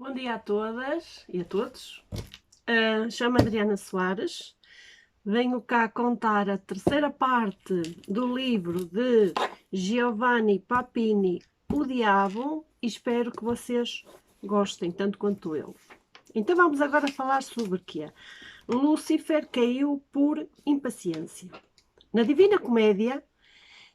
Bom dia a todas e a todos. Chamo-me Adriana Soares. Venho cá contar a terceira parte do livro de Giovanni Papini, O Diabo, e espero que vocês gostem tanto quanto eu. Então vamos agora falar sobre o quê? Lúcifer caiu por impaciência. Na Divina Comédia,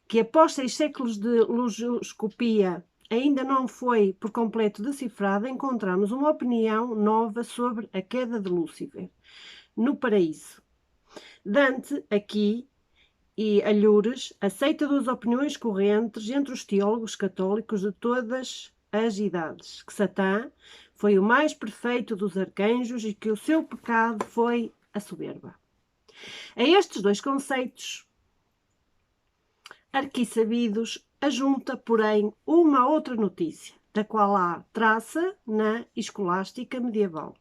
que após 6 séculos de lusoscopia ainda não foi por completo decifrada, encontramos uma opinião nova sobre a queda de Lúcifer no paraíso. Dante, aqui, e Alhures, aceita duas opiniões correntes entre os teólogos católicos de todas as idades, que Satã foi o mais perfeito dos arcanjos e que o seu pecado foi a soberba. A estes dois conceitos arquisabidos ajunta, porém, uma outra notícia, da qual há traça na escolástica medieval.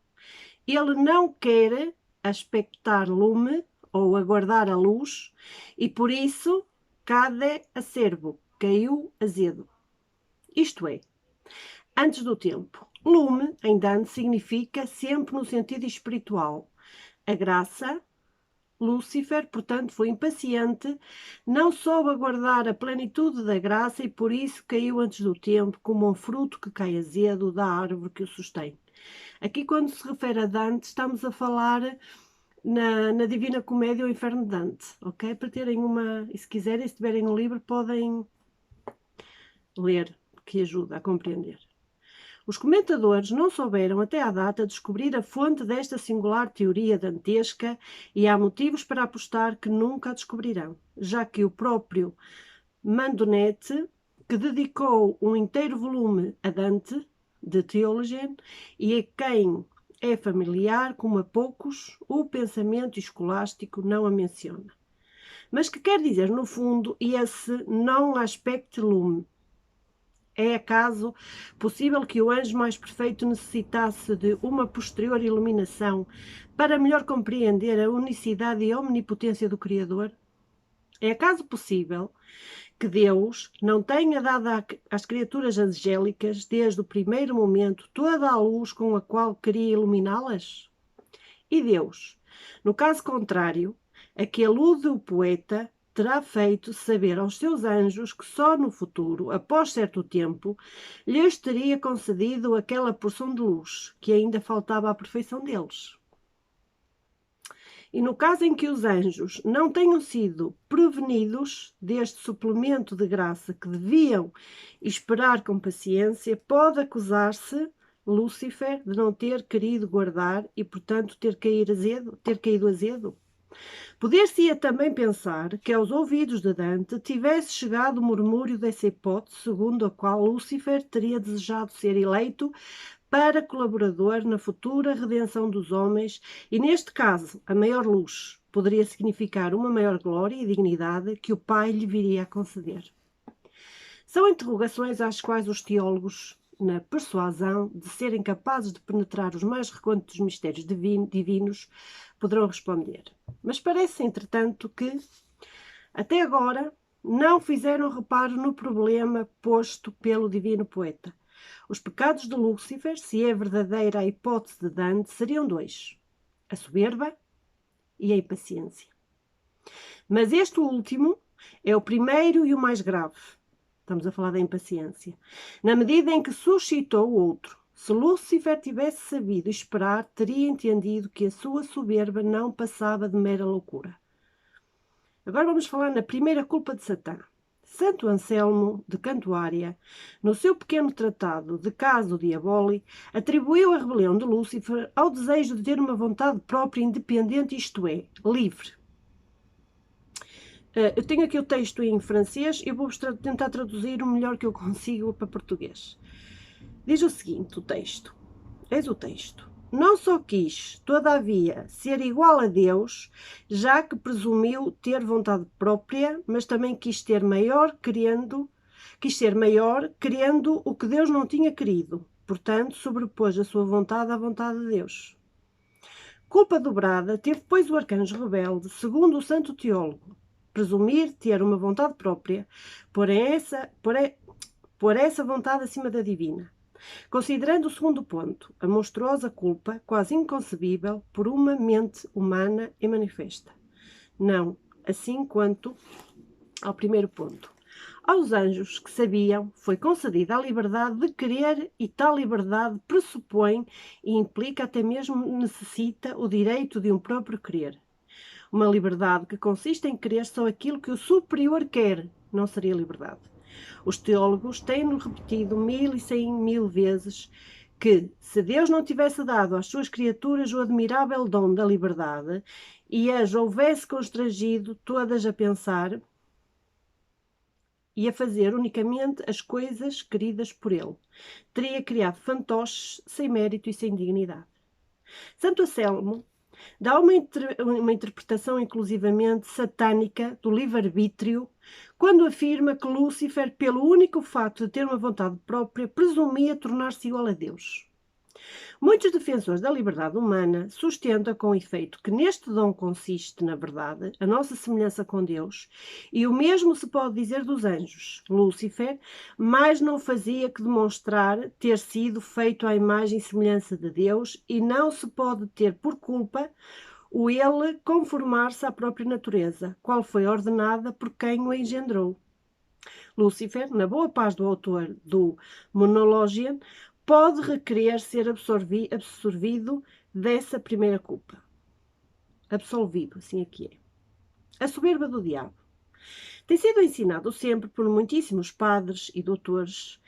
Ele não quer aspectar lume ou aguardar a luz, e por isso cade acerbo, caiu azedo. Isto é, antes do tempo. Lume, em Dante, significa sempre no sentido espiritual. A graça, Lúcifer, portanto, foi impaciente, não soube aguardar a plenitude da graça e por isso caiu antes do tempo, como um fruto que cai azedo da árvore que o sustém. Aqui, quando se refere a Dante, estamos a falar na Divina Comédia, o Inferno de Dante, ok? Para terem uma, e se quiserem, se tiverem um livro, podem ler, que ajuda a compreender. Os comentadores não souberam até à data descobrir a fonte desta singular teoria dantesca e há motivos para apostar que nunca a descobrirão, já que o próprio Mandonete, que dedicou um inteiro volume a Dante, de Theologian, e a quem é familiar, como a poucos, o pensamento escolástico não a menciona. Mas que quer dizer, no fundo, esse não aspecte lume. É acaso possível que o anjo mais perfeito necessitasse de uma posterior iluminação para melhor compreender a unicidade e a omnipotência do Criador? É acaso possível que Deus não tenha dado às criaturas angélicas, desde o primeiro momento, toda a luz com a qual queria iluminá-las? E Deus, no caso contrário, a que alude o poeta, terá feito saber aos seus anjos que só no futuro, após certo tempo, lhes teria concedido aquela porção de luz que ainda faltava à perfeição deles. E no caso em que os anjos não tenham sido prevenidos deste suplemento de graça que deviam esperar com paciência, pode acusar-se Lúcifer de não ter querido guardar e, portanto, ter caído azedo. Poder-se-ia também pensar que aos ouvidos de Dante tivesse chegado o murmúrio dessa hipótese, segundo a qual Lúcifer teria desejado ser eleito para colaborador na futura redenção dos homens, e neste caso a maior luz poderia significar uma maior glória e dignidade que o Pai lhe viria a conceder. São interrogações às quais os teólogos, na persuasão de serem capazes de penetrar os mais recônditos mistérios divinos, poderão responder. Mas parece, entretanto, que, até agora, não fizeram reparo no problema posto pelo divino poeta. Os pecados de Lúcifer, se é verdadeira a hipótese de Dante, seriam dois: a soberba e a impaciência. Mas este último é o primeiro e o mais grave. Estamos a falar da impaciência. Na medida em que suscitou o outro. Se Lúcifer tivesse sabido esperar, teria entendido que a sua soberba não passava de mera loucura. Agora vamos falar na primeira culpa de Satã. Santo Anselmo de Cantuária, no seu pequeno tratado de Caso Diaboli, atribuiu a rebelião de Lúcifer ao desejo de ter uma vontade própria independente, isto é, livre. Eu tenho aqui o texto em francês e vou tentar traduzir o melhor que eu consigo para português. Diz o seguinte, o texto. Eis o texto. Não só quis, todavia, ser igual a Deus, já que presumiu ter vontade própria, mas também quis ser maior, querendo o que Deus não tinha querido. Portanto, sobrepôs a sua vontade à vontade de Deus. Culpa dobrada teve, pois, o arcanjo rebelde, segundo o santo teólogo, presumir ter uma vontade própria, por essa vontade acima da divina. Considerando o segundo ponto, a monstruosa culpa, quase inconcebível, por uma mente humana e manifesta. Não, assim quanto ao primeiro ponto. Aos anjos que sabiam, foi concedida a liberdade de querer, e tal liberdade pressupõe e implica, até mesmo necessita, o direito de um próprio querer. Uma liberdade que consiste em querer só aquilo que o superior quer, não seria liberdade. Os teólogos têm-nos repetido 1100 vezes que, se Deus não tivesse dado às suas criaturas o admirável dom da liberdade e as houvesse constrangido todas a pensar e a fazer unicamente as coisas queridas por ele, teria criado fantoches sem mérito e sem dignidade. Santo Anselmo dá uma interpretação inclusivamente satânica do livre-arbítrio quando afirma que Lúcifer, pelo único facto de ter uma vontade própria, presumia tornar-se igual a Deus. Muitos defensores da liberdade humana sustentam com efeito que neste dom consiste, na verdade, a nossa semelhança com Deus, e o mesmo se pode dizer dos anjos. Lúcifer mais não fazia que demonstrar ter sido feito à imagem e semelhança de Deus, e não se pode ter por culpa o ele conformar-se à própria natureza, qual foi ordenada por quem o engendrou. Lúcifer, na boa paz do autor do Monologion, pode requerer ser absorvido dessa primeira culpa. Absolvido, assim aqui é. A soberba do diabo. Tem sido ensinado sempre por muitíssimos padres e doutores,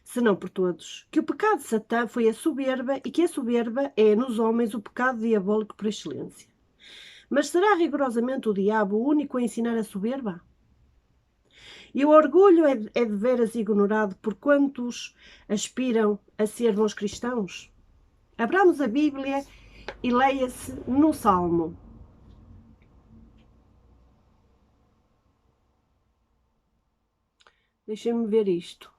se não por todos, que o pecado de Satã foi a soberba e que a soberba é nos homens o pecado diabólico por excelência. Mas será rigorosamente o diabo o único a ensinar a soberba? E o orgulho é de veras ignorado por quantos aspiram a ser bons cristãos? Abramos a Bíblia e leia-se no Salmo. Deixem-me ver isto.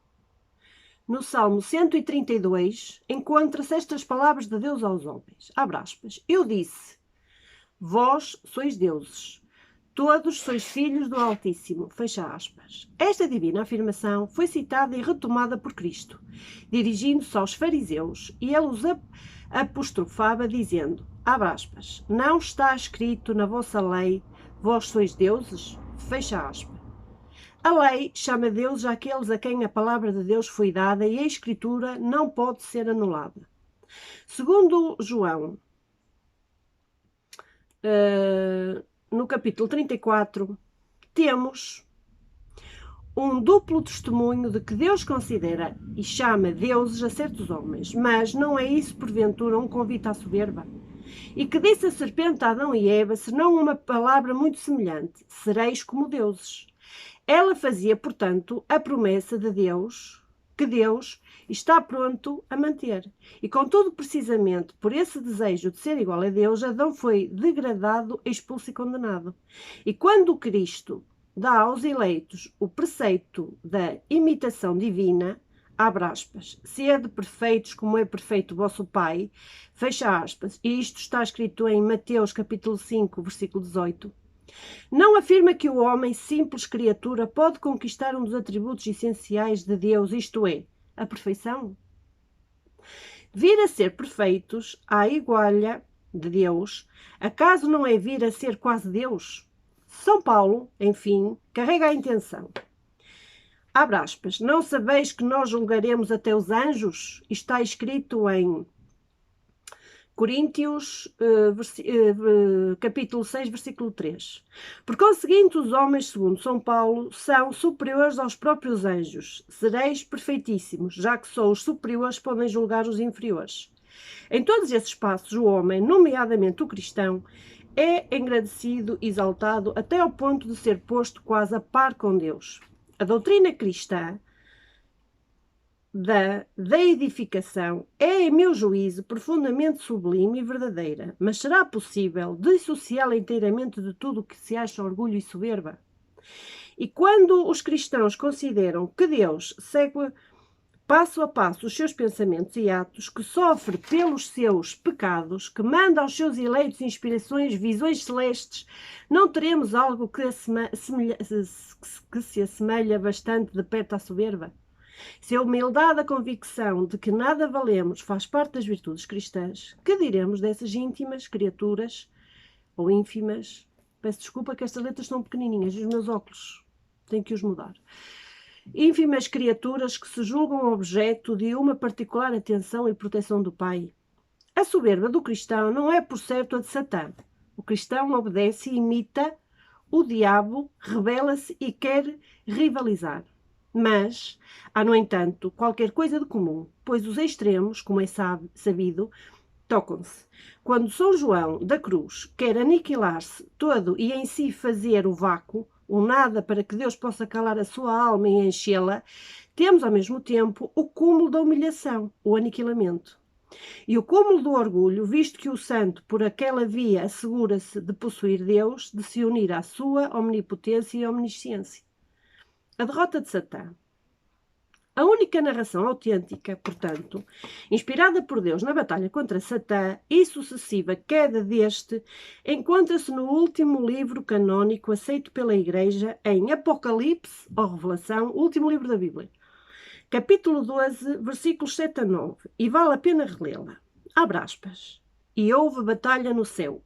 No Salmo 132, encontra-se estas palavras de Deus aos homens. Abre aspas. Eu disse, vós sois deuses. Todos sois filhos do Altíssimo. Fecha aspas. Esta divina afirmação foi citada e retomada por Cristo, dirigindo-se aos fariseus, e ele os apostrofava dizendo, abre aspas, não está escrito na vossa lei, vós sois deuses? Fecha aspas. A lei chama deuses àqueles a quem a palavra de Deus foi dada e a Escritura não pode ser anulada. Segundo João, no capítulo 34, temos um duplo testemunho de que Deus considera e chama deuses a certos homens, mas não é isso, porventura, um convite à soberba? E que disse a serpente a Adão e Eva, senão uma palavra muito semelhante, sereis como deuses. Ela fazia, portanto, a promessa de Deus, que Deus está pronto a manter. E contudo, precisamente por esse desejo de ser igual a Deus, Adão foi degradado, expulso e condenado. E quando Cristo dá aos eleitos o preceito da imitação divina, abre aspas, sede perfeitos como é perfeito o vosso Pai, fecha aspas, e isto está escrito em Mateus capítulo 5, versículo 18, não afirma que o homem, simples criatura, pode conquistar um dos atributos essenciais de Deus, isto é, a perfeição? Vir a ser perfeitos, à igualha de Deus, acaso não é vir a ser quase Deus? São Paulo, enfim, carrega a intenção. Abre aspas, não sabeis que nós julgaremos até os anjos? Está escrito em Coríntios, capítulo 6, versículo 3. Por conseguinte, os homens, segundo São Paulo, são superiores aos próprios anjos. Sereis perfeitíssimos, já que só os superiores podem julgar os inferiores. Em todos esses passos, o homem, nomeadamente o cristão, é engrandecido e exaltado até ao ponto de ser posto quase a par com Deus. A doutrina cristã da edificação é, em meu juízo, profundamente sublime e verdadeira, mas será possível dissociá-la inteiramente de tudo o que se acha orgulho e soberba? E quando os cristãos consideram que Deus segue passo a passo os seus pensamentos e atos, que sofre pelos seus pecados, que manda aos seus eleitos inspirações, visões celestes, não teremos algo que se assemelha bastante de perto à soberba? Se a humildade, a convicção de que nada valemos faz parte das virtudes cristãs, que diremos dessas íntimas criaturas, ou ínfimas? Peço desculpa que estas letras são pequenininhas e os meus óculos tenho que os mudar. Ínfimas criaturas que se julgam objeto de uma particular atenção e proteção do Pai. A soberba do cristão não é, por certo, a de Satã. O cristão obedece e imita o diabo, rebela-se e quer rivalizar. Mas há, no entanto, qualquer coisa de comum, pois os extremos, como é sabido, tocam-se. Quando São João da Cruz quer aniquilar-se todo e em si fazer o vácuo, o nada, para que Deus possa calar a sua alma e enchê-la, temos ao mesmo tempo o cúmulo da humilhação, o aniquilamento. E o cúmulo do orgulho, visto que o santo por aquela via assegura-se de possuir Deus, de se unir à sua omnipotência e omnisciência. A derrota de Satã. A única narração autêntica, portanto, inspirada por Deus na batalha contra Satã e sucessiva queda deste, encontra-se no último livro canónico aceito pela Igreja em Apocalipse, ou Revelação, o último livro da Bíblia. Capítulo 12, versículos 7 a 9, e vale a pena relê-la. Abre aspas. E houve batalha no céu.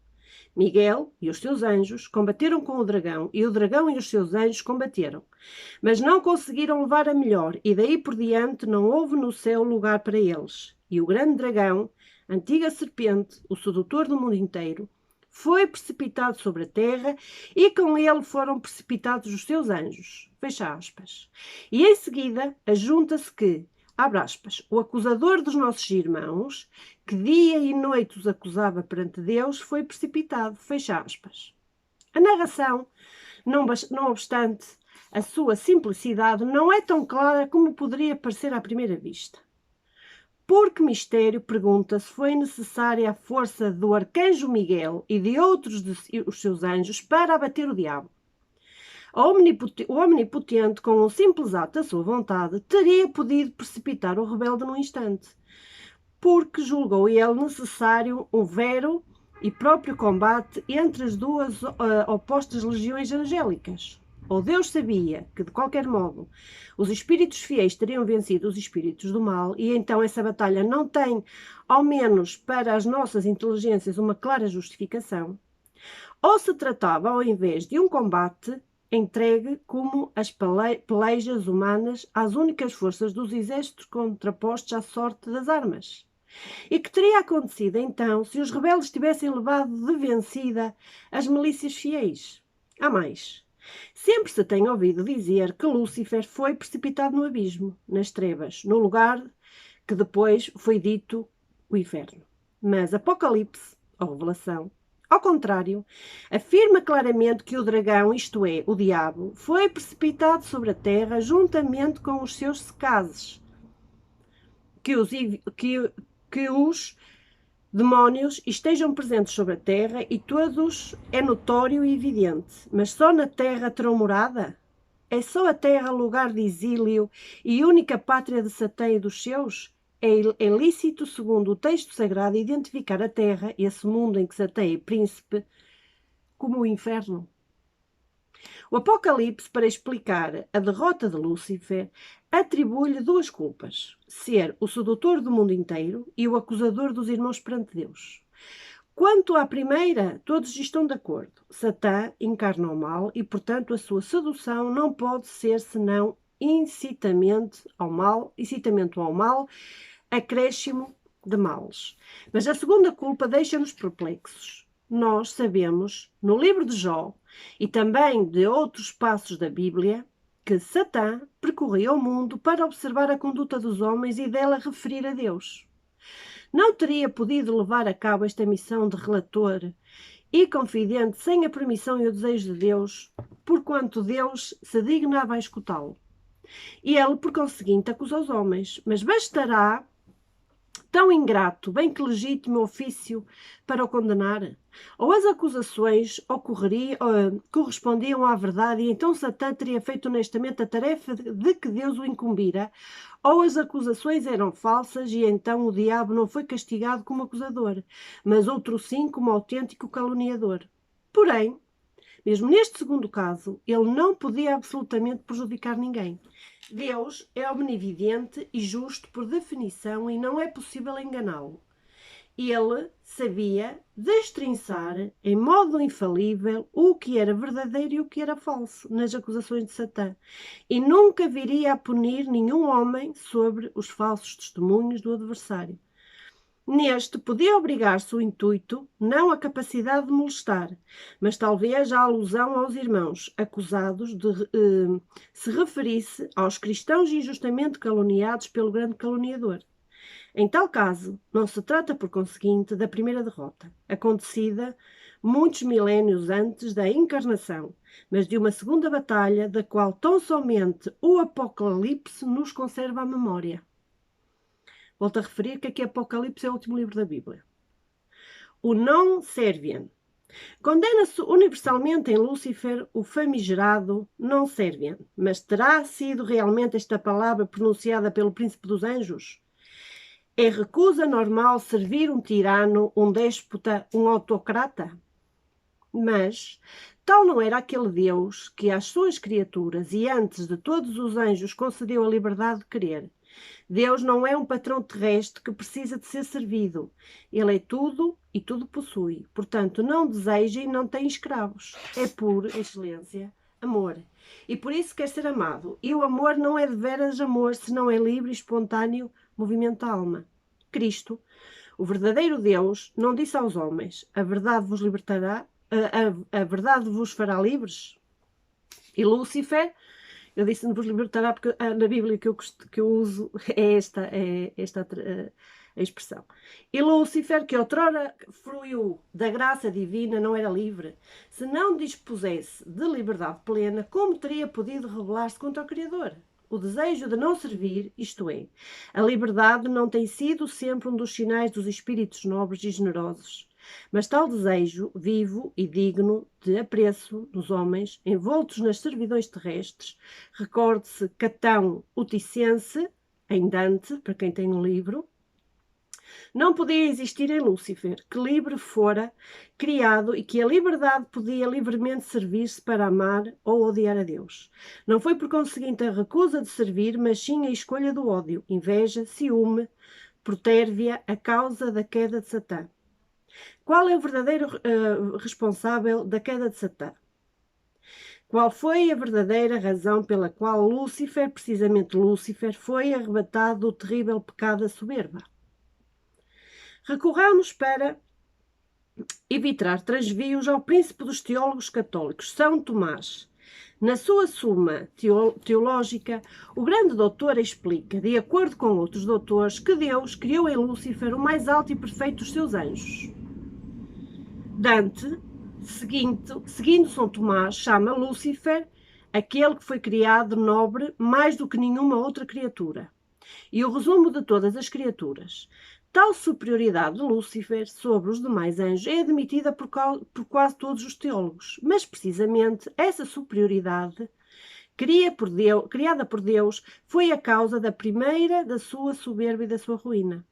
Miguel e os seus anjos combateram com o dragão, e o dragão e os seus anjos combateram. Mas não conseguiram levar a melhor, e daí por diante não houve no céu lugar para eles. E o grande dragão, antiga serpente, o sedutor do mundo inteiro, foi precipitado sobre a terra, e com ele foram precipitados os seus anjos. Fecha aspas. E em seguida, ajunta-se que, abre aspas, o acusador dos nossos irmãos, que dia e noite os acusava perante Deus, foi precipitado. Fecha aspas. A narração, não obstante a sua simplicidade, não é tão clara como poderia parecer à primeira vista. Por que mistério, pergunta-se, foi necessária a força do arcanjo Miguel e de outros de os seus anjos para abater o diabo? O Omnipotente, com um simples ato da sua vontade, teria podido precipitar o rebelde num instante, porque julgou ele necessário um vero e próprio combate entre as duas opostas legiões angélicas. Ou Deus sabia que, de qualquer modo, os espíritos fiéis teriam vencido os espíritos do mal, e então essa batalha não tem, ao menos para as nossas inteligências, uma clara justificação. Ou se tratava, ao invés de um combate, entregue como as pelejas humanas às únicas forças dos exércitos contrapostos à sorte das armas. E que teria acontecido, então, se os rebeldes tivessem levado de vencida as milícias fiéis? Há mais. Sempre se tem ouvido dizer que Lúcifer foi precipitado no abismo, nas trevas, no lugar que depois foi dito o inferno. Mas Apocalipse, ou Revelação, ao contrário, afirma claramente que o dragão, isto é, o diabo, foi precipitado sobre a terra juntamente com os seus secazes, que os demónios estejam presentes sobre a terra, e todos é notório e evidente, mas só na terra terão morada? É só a terra lugar de exílio e única pátria de Satã e dos seus? É lícito, segundo o texto sagrado, identificar a terra, esse mundo em que Satã é príncipe, como o inferno. O Apocalipse, para explicar a derrota de Lúcifer, atribui-lhe duas culpas: ser o sedutor do mundo inteiro e o acusador dos irmãos perante Deus. Quanto à primeira, todos estão de acordo. Satã encarna o mal e, portanto, a sua sedução não pode ser senão incitamento ao mal, acréscimo de males. Mas a segunda culpa deixa-nos perplexos. Nós sabemos, no livro de Jó e também de outros passos da Bíblia, que Satã percorria o mundo para observar a conduta dos homens e dela referir a Deus. Não teria podido levar a cabo esta missão de relator e confidente sem a permissão e o desejo de Deus, porquanto Deus se dignava a escutá-lo. E ele, por conseguinte, acusa os homens, mas bastará tão ingrato, bem que legítimo ofício para o condenar? Ou as acusações correspondiam à verdade e então Satã teria feito honestamente a tarefa de que Deus o incumbira, ou as acusações eram falsas e então o diabo não foi castigado como acusador, mas outro sim como autêntico caluniador. Porém, Mesmo neste segundo caso, ele não podia absolutamente prejudicar ninguém. Deus é omnividente e justo por definição e não é possível enganá-lo. Ele sabia destrinçar em modo infalível o que era verdadeiro e o que era falso nas acusações de Satã, e nunca viria a punir nenhum homem sobre os falsos testemunhos do adversário. Neste podia obrigar-se o intuito, não a capacidade de molestar, mas talvez a alusão aos irmãos acusados de se referisse aos cristãos injustamente caluniados pelo grande caluniador. Em tal caso, não se trata, por conseguinte, da primeira derrota, acontecida muitos milénios antes da encarnação, mas de uma segunda batalha da qual tão somente o Apocalipse nos conserva a memória. Volto a referir que aqui Apocalipse é o último livro da Bíblia. O non-serviam. Condena-se universalmente em Lúcifer o famigerado non-serviam, mas terá sido realmente esta palavra pronunciada pelo príncipe dos anjos? É recusa normal servir um tirano, um déspota, um autocrata? Mas tal não era aquele Deus que às suas criaturas e antes de todos os anjos concedeu a liberdade de querer. Deus não é um patrão terrestre que precisa de ser servido. Ele é tudo e tudo possui. Portanto, não deseja e não tem escravos. É por excelência amor. E por isso quer ser amado. E o amor não é de veras amor, senão é livre e espontâneo movimento da alma. Cristo, o verdadeiro Deus, não disse aos homens: a verdade vos libertará, a verdade vos fará livres. E Lúcifer, eu disse vos libertará porque na Bíblia que eu uso é esta a expressão. E Lúcifer, que outrora fruiu da graça divina, não era livre. Se não dispusesse de liberdade plena, como teria podido rebelar-se contra o Criador? O desejo de não servir, isto é, a liberdade não tem sido sempre um dos sinais dos espíritos nobres e generosos. Mas tal desejo, vivo e digno de apreço nos homens, envoltos nas servidões terrestres, recorde-se Catão o Ticense, em Dante, para quem tem um livro, não podia existir em Lúcifer, que livre fora criado e que a liberdade podia livremente servir-se para amar ou odiar a Deus. Não foi por conseguinte a recusa de servir, mas sim a escolha do ódio, inveja, ciúme, protérvia, a causa da queda de Satã. Qual é o verdadeiro responsável da queda de Satã? Qual foi a verdadeira razão pela qual Lúcifer, precisamente Lúcifer, foi arrebatado do terrível pecado da soberba? Recorramos para evitar transvios ao príncipe dos teólogos católicos, São Tomás. Na sua Suma Teológica, o grande doutor explica, de acordo com outros doutores, que Deus criou em Lúcifer o mais alto e perfeito dos seus anjos. Dante, seguindo São Tomás, chama Lúcifer aquele que foi criado nobre mais do que nenhuma outra criatura. E o resumo de todas as criaturas. Tal superioridade de Lúcifer sobre os demais anjos é admitida por quase todos os teólogos, mas precisamente essa superioridade criada por Deus foi a causa da primeira da sua soberba e da sua ruína.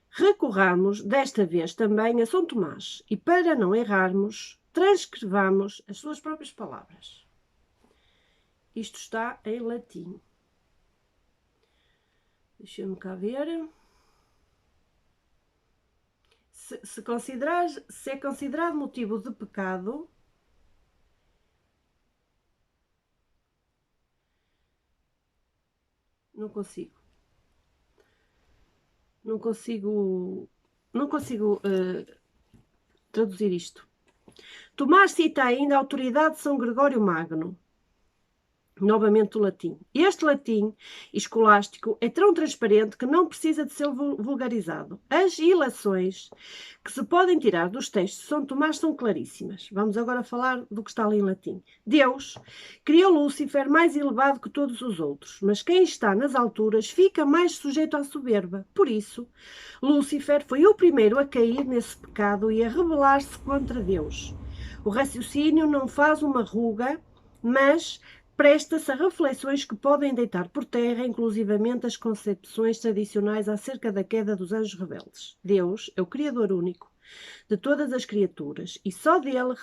Recorramos desta vez também a São Tomás e, para não errarmos, transcrevamos as suas próprias palavras. Isto está em latim. Deixa-me cá ver. Se é considerado motivo de pecado, não consigo traduzir isto. Tomás cita ainda a autoridade de São Gregório Magno, novamente o latim. Este latim escolástico é tão transparente que não precisa de ser vulgarizado. As ilações que se podem tirar dos textos de São Tomás são claríssimas. Vamos agora falar do que está ali em latim. Deus criou Lúcifer mais elevado que todos os outros, mas quem está nas alturas fica mais sujeito à soberba. Por isso, Lúcifer foi o primeiro a cair nesse pecado e a rebelar-se contra Deus. O raciocínio não faz uma ruga, mas presta-se a reflexões que podem deitar por terra, inclusivamente as concepções tradicionais acerca da queda dos anjos rebeldes. Deus é o Criador único de todas as criaturas, e só dele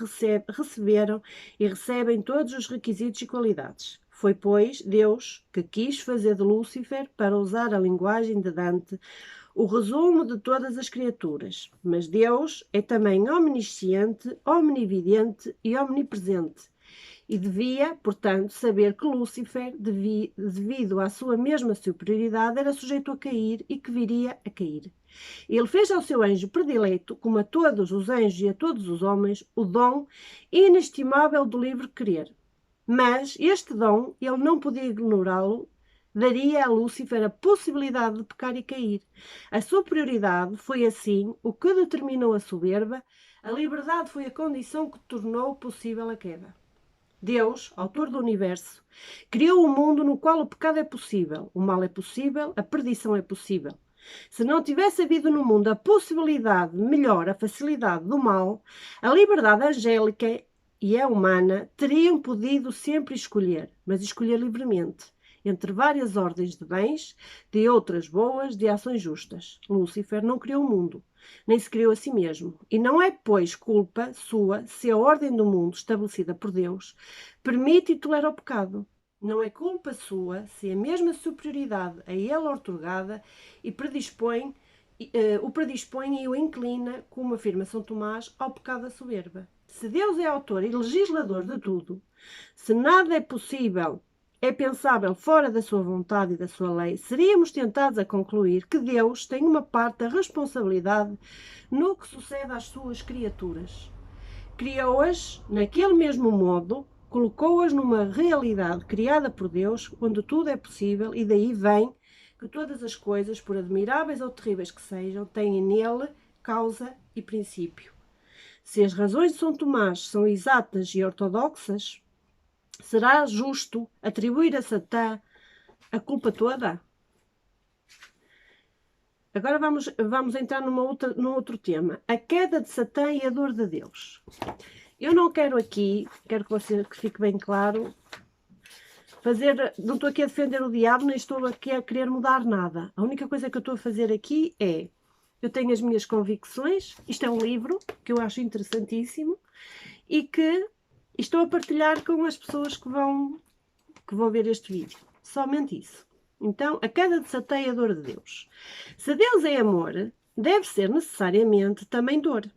receberam e recebem todos os requisitos e qualidades. Foi, pois, Deus que quis fazer de Lúcifer, para usar a linguagem de Dante, o resumo de todas as criaturas. Mas Deus é também omnisciente, omnividente e omnipresente. E devia, portanto, saber que Lúcifer, devido à sua mesma superioridade, era sujeito a cair e que viria a cair. Ele fez ao seu anjo predileto, como a todos os anjos e a todos os homens, o dom inestimável do livre querer. Mas este dom, ele não podia ignorá-lo, daria a Lúcifer a possibilidade de pecar e cair. A superioridade foi assim o que determinou a soberba, a liberdade foi a condição que tornou possível a queda. Deus, autor do universo, criou um mundo no qual o pecado é possível, o mal é possível, a perdição é possível. Se não tivesse havido no mundo a possibilidade, melhor, a facilidade do mal, a liberdade angélica e a humana teriam podido sempre escolher, mas escolher livremente, entre várias ordens de bens, de outras boas, de ações justas. Lúcifer não criou o mundo, nem se criou a si mesmo. E não é, pois, culpa sua se a ordem do mundo, estabelecida por Deus, permite e tolera o pecado. Não é culpa sua se a mesma superioridade a ele outorgada o predispõe e o inclina, como afirma São Tomás, ao pecado da soberba. Se Deus é autor e legislador de tudo, se nada é possível, é pensável fora da sua vontade e da sua lei, seríamos tentados a concluir que Deus tem uma parte da responsabilidade no que sucede às suas criaturas. Criou-as naquele mesmo modo, colocou-as numa realidade criada por Deus, onde tudo é possível, e daí vem que todas as coisas, por admiráveis ou terríveis que sejam, têm nele causa e princípio. Se as razões de São Tomás são exatas e ortodoxas, será justo atribuir a Satã a culpa toda? Agora vamos entrar num outro tema. A queda de Satã e a dor de Deus. Eu não quero aqui, quero que fique bem claro, não estou aqui a defender o diabo, nem estou aqui a querer mudar nada. A única coisa que eu estou a fazer aqui é, eu tenho as minhas convicções, isto é um livro que eu acho interessantíssimo e que estou a partilhar com as pessoas que vão ver este vídeo. Somente isso. Então, a queda de Satã e a dor de Deus. Se Deus é amor, deve ser necessariamente também dor.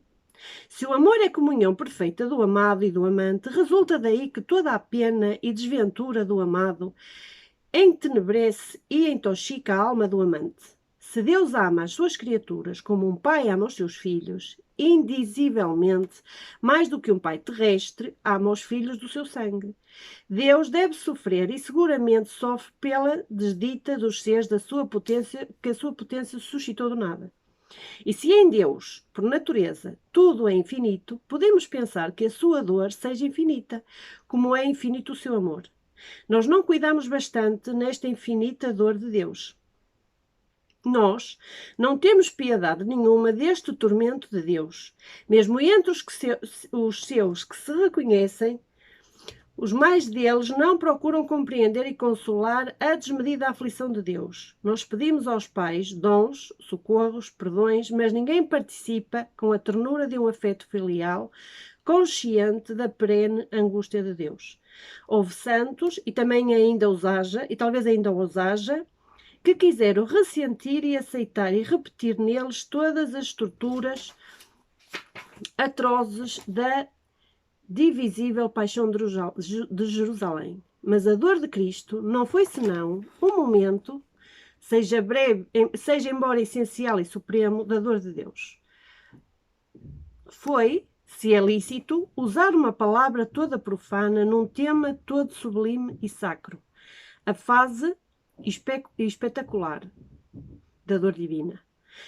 Se o amor é comunhão perfeita do amado e do amante, resulta daí que toda a pena e desventura do amado entenebrece e intoxica a alma do amante. Se Deus ama as suas criaturas como um pai ama os seus filhos, indizivelmente, mais do que um pai terrestre, ama os filhos do seu sangue. Deus deve sofrer e seguramente sofre pela desdita dos seres da sua potência, que a sua potência suscitou do nada. E se em Deus, por natureza, tudo é infinito, podemos pensar que a sua dor seja infinita, como é infinito o seu amor. Nós não cuidamos bastante nesta infinita dor de Deus. Nós não temos piedade nenhuma deste tormento de Deus. Mesmo entre os seus que se reconhecem, os mais deles não procuram compreender e consolar a desmedida aflição de Deus. Nós pedimos aos pais dons, socorros, perdões, mas ninguém participa com a ternura de um afeto filial, consciente da perene angústia de Deus. Houve santos, e também ainda os haja, e talvez ainda os haja, que quiseram ressentir e aceitar e repetir neles todas as torturas atrozes da divisível paixão de Jerusalém. Mas a dor de Cristo não foi senão um momento, seja breve, seja embora essencial e supremo, da dor de Deus. Foi, se é lícito, usar uma palavra toda profana num tema todo sublime e sacro. A fase espetacular da dor divina.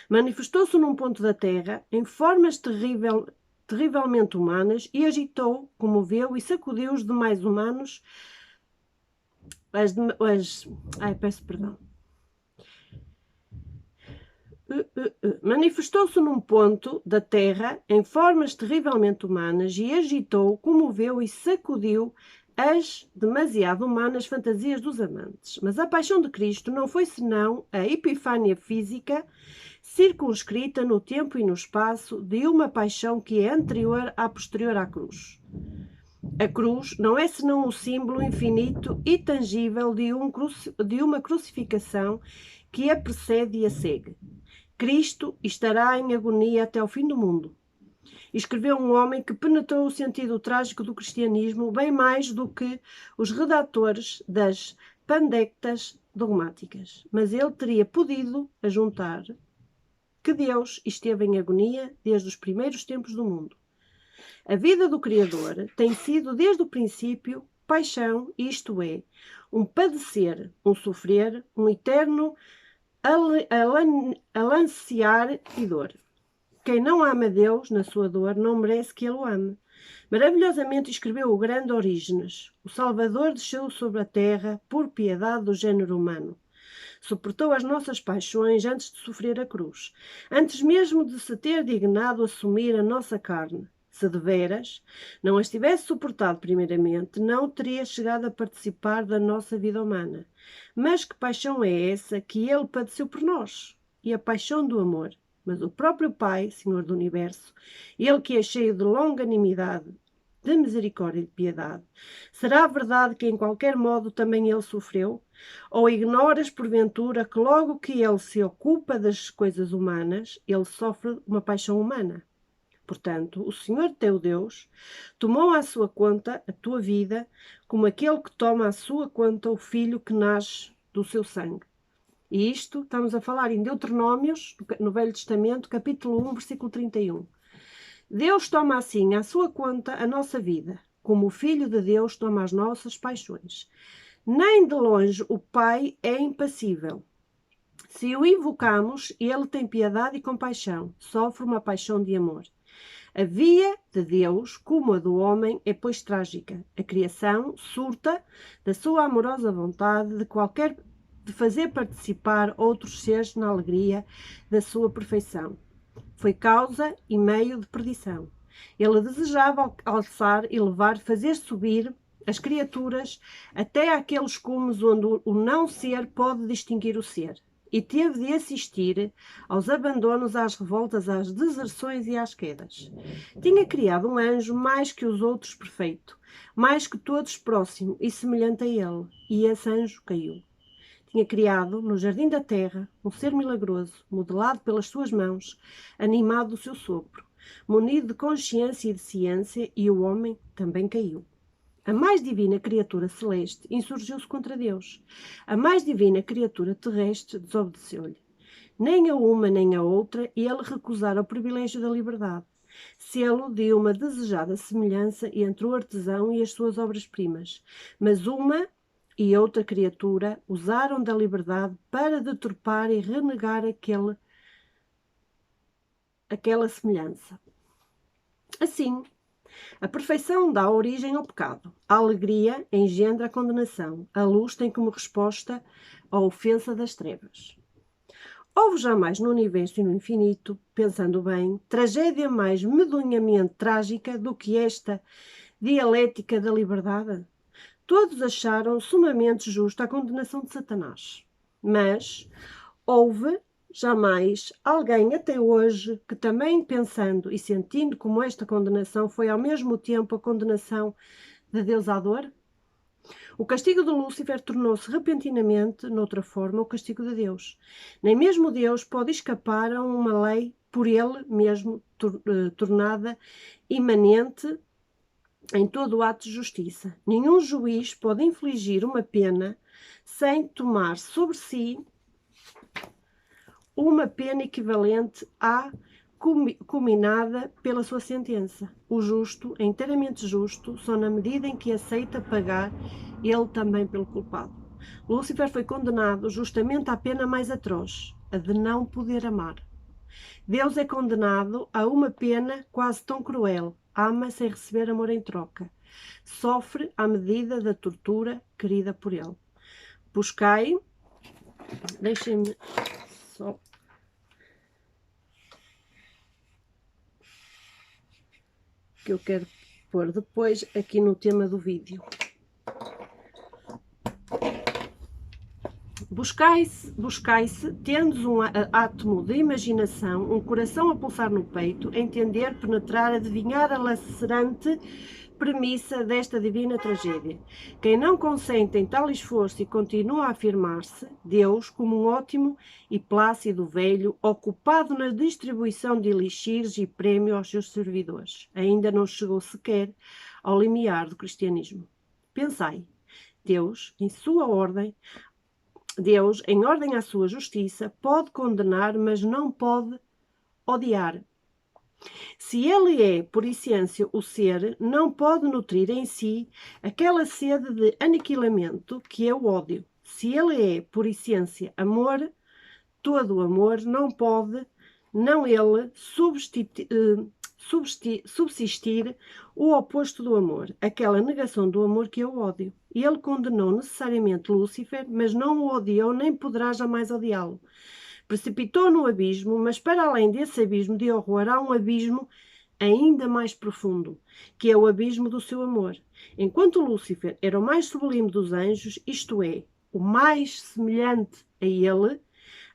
Manifestou-se num ponto da terra, em formas terrivelmente humanas, e agitou, comoveu e sacudiu os demais humanos, peço perdão. Manifestou-se num ponto da terra, em formas terrivelmente humanas, e agitou, comoveu e sacudiu as demasiado humanas fantasias dos amantes. Mas a paixão de Cristo não foi senão a epifânia física, circunscrita no tempo e no espaço de uma paixão que é anterior à posterior à cruz. A cruz não é senão o símbolo infinito e tangível de uma crucificação que a precede e a segue. Cristo estará em agonia até ao fim do mundo. Escreveu um homem que penetrou o sentido trágico do cristianismo bem mais do que os redatores das pandectas dogmáticas. Mas ele teria podido ajuntar que Deus esteve em agonia desde os primeiros tempos do mundo. A vida do Criador tem sido, desde o princípio, paixão, isto é, um padecer, um sofrer, um eterno alancear e dor. Quem não ama Deus na sua dor não merece que Ele o ame. Maravilhosamente escreveu o grande Orígenes. O Salvador desceu sobre a terra por piedade do género humano. Suportou as nossas paixões antes de sofrer a cruz, antes mesmo de se ter dignado assumir a nossa carne. Se de veras não as tivesse suportado primeiramente, não teria chegado a participar da nossa vida humana. Mas que paixão é essa que Ele padeceu por nós? E a paixão do amor. Mas o próprio Pai, Senhor do Universo, Ele que é cheio de longanimidade, de misericórdia e de piedade, será verdade que em qualquer modo também Ele sofreu? Ou ignoras, porventura, que logo que Ele se ocupa das coisas humanas, Ele sofre uma paixão humana? Portanto, o Senhor teu Deus tomou à sua conta a tua vida, como aquele que toma à sua conta o filho que nasce do seu sangue. E isto estamos a falar em Deuteronômios, no Velho Testamento, capítulo 1, versículo 31. Deus toma assim à sua conta a nossa vida, como o Filho de Deus toma as nossas paixões. Nem de longe o Pai é impassível. Se o invocamos, Ele tem piedade e compaixão, sofre uma paixão de amor. A via de Deus, como a do homem, é pois trágica. A criação surta da sua amorosa vontade de fazer participar outros seres na alegria da sua perfeição. Foi causa e meio de perdição. Ele desejava alçar e levar, fazer subir as criaturas até àqueles cumes onde o não ser pode distinguir o ser. E teve de assistir aos abandonos, às revoltas, às deserções e às quedas. Tinha criado um anjo mais que os outros perfeito, mais que todos próximo e semelhante a ele, e esse anjo caiu. Tinha criado, no jardim da terra, um ser milagroso, modelado pelas suas mãos, animado do seu sopro, munido de consciência e de ciência, e o homem também caiu. A mais divina criatura celeste insurgiu-se contra Deus. A mais divina criatura terrestre desobedeceu-lhe. Nem a uma nem a outra ele recusara o privilégio da liberdade, selo de uma desejada semelhança entre o artesão e as suas obras-primas. Mas uma e outra criatura usaram da liberdade para deturpar e renegar aquela semelhança. Assim, a perfeição dá origem ao pecado. A alegria engendra a condenação. A luz tem como resposta a ofensa das trevas. Houve jamais no universo e no infinito, pensando bem, tragédia mais medonhamente trágica do que esta dialética da liberdade? Todos acharam sumamente justa a condenação de Satanás. Mas houve jamais alguém até hoje que também pensando e sentindo como esta condenação foi ao mesmo tempo a condenação de Deus à dor? O castigo de Lúcifer tornou-se repentinamente, noutra forma, o castigo de Deus. Nem mesmo Deus pode escapar a uma lei por ele mesmo tornada imanente em todo o ato de justiça. Nenhum juiz pode infligir uma pena sem tomar sobre si uma pena equivalente à culminada pela sua sentença. O justo é inteiramente justo só na medida em que aceita pagar ele também pelo culpado. Lúcifer foi condenado justamente à pena mais atroz, a de não poder amar. Deus é condenado a uma pena quase tão cruel, ama sem receber amor em troca. Sofre à medida da tortura querida por ele. Buscai, deixem-me só que eu quero pôr depois aqui no tema do vídeo. Buscai-se, tendes um átomo de imaginação, um coração a pulsar no peito, entender, penetrar, adivinhar a lacerante premissa desta divina tragédia. Quem não consente em tal esforço e continua a afirmar-se, Deus, como um ótimo e plácido velho, ocupado na distribuição de elixires e prémio aos seus servidores, ainda não chegou sequer ao limiar do cristianismo. Pensai, Deus, em ordem à sua justiça, pode condenar, mas não pode odiar. Se ele é, por essência, o ser, não pode nutrir em si aquela sede de aniquilamento que é o ódio. Se ele é, por essência, amor, todo o amor não pode, não ele, subsistir o oposto do amor, aquela negação do amor que é o ódio. Ele condenou necessariamente Lúcifer, mas não o odiou nem poderá jamais odiá-lo. Precipitou no abismo, mas para além desse abismo de horror há um abismo ainda mais profundo, que é o abismo do seu amor. Enquanto Lúcifer era o mais sublime dos anjos, isto é, o mais semelhante a ele,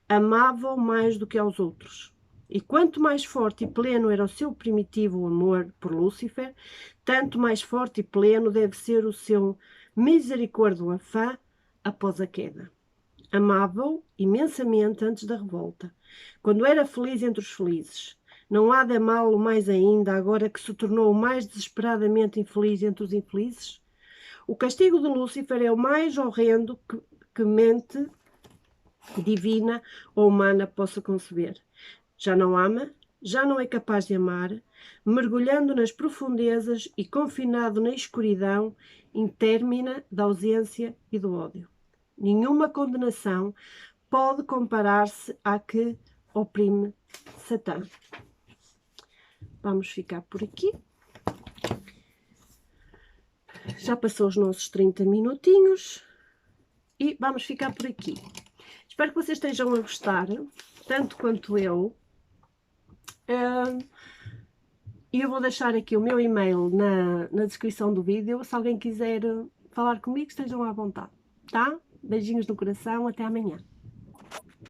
amava-o mais do que aos outros. E quanto mais forte e pleno era o seu primitivo amor por Lúcifer, tanto mais forte e pleno deve ser o seu misericórdio afã após a queda. Amava-o imensamente antes da revolta, quando era feliz entre os felizes. Não há de amá-lo mais ainda, agora que se tornou o mais desesperadamente infeliz entre os infelizes? O castigo de Lúcifer é o mais horrendo que mente divina ou humana possa conceber. Já não ama, já não é capaz de amar, mergulhando nas profundezas e confinado na escuridão intérmina da ausência e do ódio. Nenhuma condenação pode comparar-se à que oprime Satã. Vamos ficar por aqui. Já passou os nossos 30 minutinhos e vamos ficar por aqui. Espero que vocês estejam a gostar, tanto quanto eu. E eu vou deixar aqui o meu e-mail na descrição do vídeo. Se alguém quiser falar comigo, estejam à vontade, tá? Beijinhos no coração, até amanhã.